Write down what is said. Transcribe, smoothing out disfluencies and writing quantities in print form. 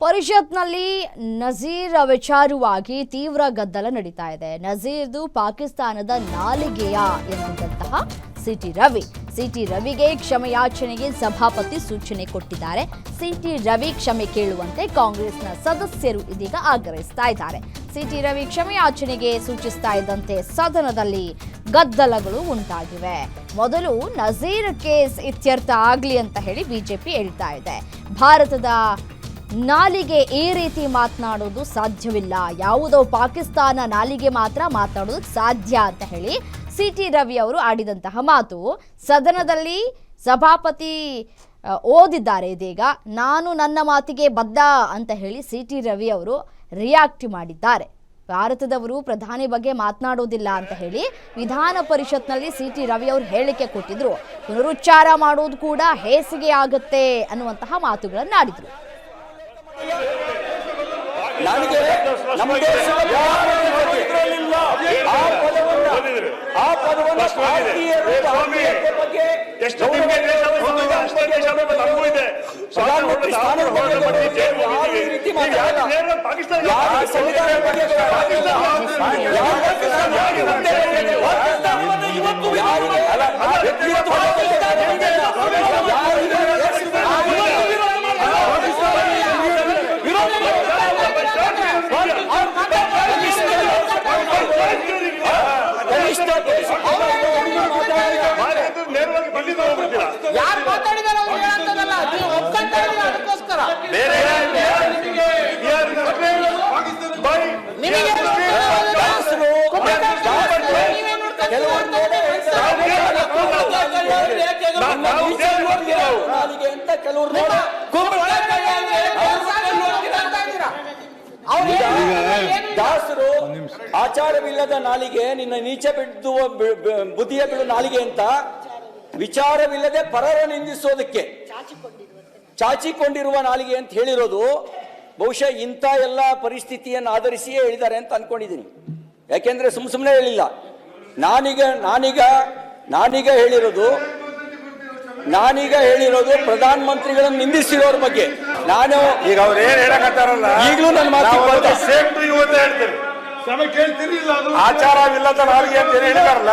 ಪರಿಷತ್ನಲ್ಲಿ ನಜೀರ್ ವಿಚಾರವಾಗಿ ತೀವ್ರ ಗದ್ದಲ ನಡೀತಾ ಇದೆ. ನಜೀರ್ದು ಪಾಕಿಸ್ತಾನದ ನಾಲಿಗೆಯ ಎಂದಿದ್ದಂತಹ ಸಿಟಿ ರವಿಗೆ ಕ್ಷಮೆಯಾಚನೆಗೆ ಸಭಾಪತಿ ಸೂಚನೆ ಕೊಟ್ಟಿದ್ದಾರೆ. ಸಿಟಿ ರವಿ ಕ್ಷಮೆ ಕೇಳುವಂತೆ ಕಾಂಗ್ರೆಸ್ನ ಸದಸ್ಯರು ಇದೀಗ ಆಗ್ರಹಿಸ್ತಾ ಇದ್ದಾರೆ. ಸಿಟಿ ರವಿ ಕ್ಷಮೆಯಾಚನೆಗೆ ಸೂಚಿಸ್ತಾ ಇದ್ದಂತೆ ಸದನದಲ್ಲಿ ಗದ್ದಲಗಳು ಉಂಟಾಗಿವೆ. ಮೊದಲು ನಜೀರ್ ಕೇಸ್ ಇತ್ಯರ್ಥ ಆಗಲಿ ಅಂತ ಹೇಳಿ ಬಿಜೆಪಿ ಹೇಳ್ತಾ ಇದೆ. ಭಾರತದ ನಾಲಿಗೆ ಈ ರೀತಿ ಮಾತನಾಡೋದು ಸಾಧ್ಯವಿಲ್ಲ, ಯಾವುದೋ ಪಾಕಿಸ್ತಾನ ನಾಲಿಗೆ ಮಾತ್ರ ಮಾತನಾಡೋದಕ್ಕೆ ಸಾಧ್ಯ ಅಂತ ಹೇಳಿ ಸಿಟಿ ರವಿ ಅವರು ಆಡಿದಂತಹ ಮಾತು ಸದನದಲ್ಲಿ ಸಭಾಪತಿ ಓದಿದ್ದಾರೆ. ಇದೀಗ ನಾನು ನನ್ನ ಮಾತಿಗೆ ಬದ್ಧ ಅಂತ ಹೇಳಿ ಸಿಟಿ ರವಿ ಅವರು ರಿಯಾಕ್ಟ್ ಮಾಡಿದ್ದಾರೆ. ಭಾರತದವರು ಪ್ರಧಾನಿ ಬಗ್ಗೆ ಮಾತನಾಡೋದಿಲ್ಲ ಅಂತ ಹೇಳಿ ವಿಧಾನ ಪರಿಷತ್ನಲ್ಲಿ ಸಿಟಿ ರವಿ ಅವರು ಹೇಳಿಕೆ ಕೊಟ್ಟಿದ್ರು. ಪುನರುಚ್ಚಾರ ಮಾಡೋದು ಕೂಡ ಹೇಸಿಗೆ ಆಗುತ್ತೆ ಅನ್ನುವಂತಹ ಮಾತುಗಳನ್ನು ಆಡಿದ್ರು. ನನಗೆ ನಮ್ಮ ದೇಶದ ಆ ಪದವನ್ನು ಎಷ್ಟು ಪ್ರಧಾನಮಂತ್ರಿ ಸ್ಥಾನದ ಬಗ್ಗೆ ರೀತಿ ಯಾರು ಮಾತಾಡಿದಾರೆ ಅದಕ್ಕೋಸ್ಕರ ದಾಸರು ಆಚಾರವಿಲ್ಲದ ನಾಲಿಗೆ, ನಿನ್ನ ನೀಚ ಬಿದ್ದು ಬುದ್ಧಿಯ ಬಿಡು ನಾಲಿಗೆ ಅಂತ ವಿಚಾರವಿಲ್ಲದೆ ಪರರ ನಿಂದಿಸೋದಕ್ಕೆ ಚಾಚಿಕೊಂಡಿರುವ ನಾಲಿಗೆ ಅಂತ ಹೇಳಿರೋದು ಬಹುಶಃ ಇಂಥ ಎಲ್ಲ ಪರಿಸ್ಥಿತಿಯನ್ನು ಆಧರಿಸಿಯೇ ಹೇಳಿದ್ದಾರೆ ಅಂತ ಅನ್ಕೊಂಡಿದ್ದೀನಿ. ಯಾಕೆಂದ್ರೆ ಸುಮ್ಮನೆ ಹೇಳಿಲ್ಲ. ನಾನೀಗ ಹೇಳಿರೋದು ಪ್ರಧಾನ ಮಂತ್ರಿಗಳನ್ನು ನಿಂದಿಸಿರೋರ ಬಗ್ಗೆ. ನಾನು ಈಗ ಅವ್ರು ಏನ್ ಹೇಳಕತ್ತಾರಲ್ಲ, ಈಗಲೂ ನನ್ನ ಮಾತು ಆಚಾರವಿಲ್ಲದ ನಾಲಿಗೆ ಅಂತ ಏನ್ ಹೇಳಿದಾರಲ್ಲ.